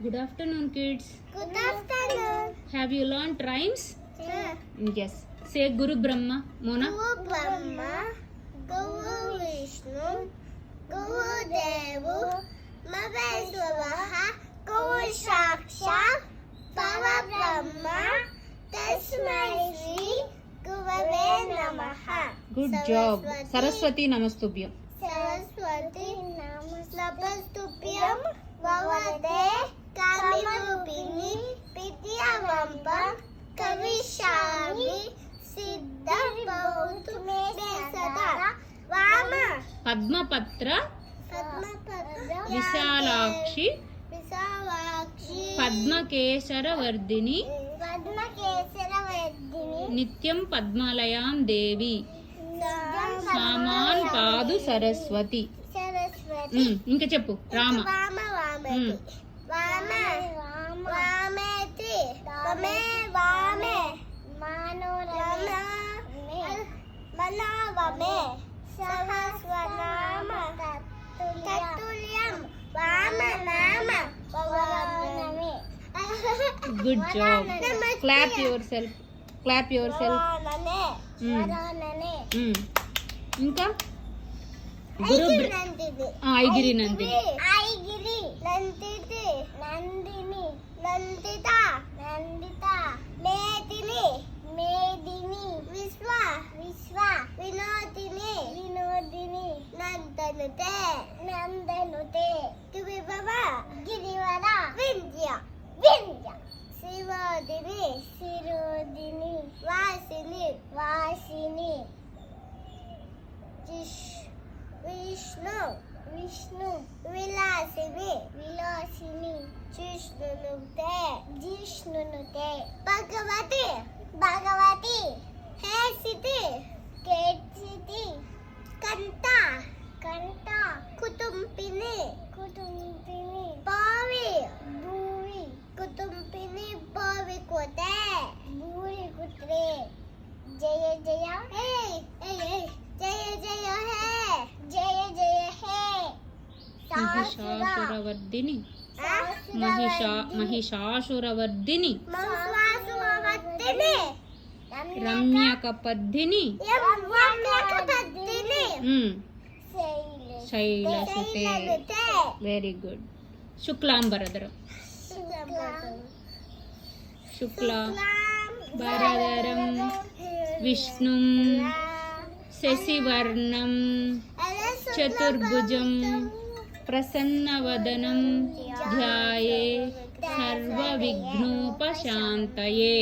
Good afternoon, kids. Good afternoon. Have you learned rhymes? Sir. Yes. Say Guru Brahma, Mona. Guru Brahma, Guru Vishnu, Guru Devu, Maheshwara, Guru Sakshat, Parabrahma, Tasmai Shri Gurave Namaha. Good job. Saraswati Namastubhyam. Saraswati Namastubhyam Bhavate Kamirupini Vidyavampam Kavishami Siddha Bhavatu Me Sada Vama Padmapatra Padmapatra Visalakshi Visalakshi Padmakesharavardhini Padmakesharavardhini Nityam Padmalayam Devi Saman Saman Padu Saraswati. Saraswati ఇంకా చెప్పు Rama. Vama Vameti Vama Vameti Vame Vame Manorame Manavame Sahasranama Tatulyam Vama Nama Vavaname. Good job. Clap yourself. Clap yourself. Varanane ఇంకా గురు ఐగిరి నందిని. ఐగిరి నందితి నందిని నందిత నందిత మేదిని మేదిని విశ్వ విశ్వ వినోదిని వినోదిని నందనుతే నందనుతే గిరివర గిరివర వింధ్య వింధ్య శిరోదిని శిరోదిని వాసిని వాసిని విష్ణు విష్ణు విలాసిని విలాసిని జిష్ణునుతే జిష్ణునుతే భగవతి భగవతి హేసితి కేసితి కంట కంట కుటుంబిని కుటుంబిని భావి భూవి కుటుంబిని భావి కోతే భూరి కుత్రే జయ జయ హే జయ జయ హే జయ జయ హే మహిషాసురవర్ధిని మహిషాసురవర్ధిని మహిషాసురవర్ధిని రమ్యకపద్ధిని రమ్యకపద్ధిని శైలసుతే. Very good. శుక్లాంబరధరం శుక్లాంబరధరం విష్ణుం శశివర్ణం చతుర్భుజం ప్రసన్నవదనం ధ్యాయే సర్వవిఘ్నోపశాంతయే.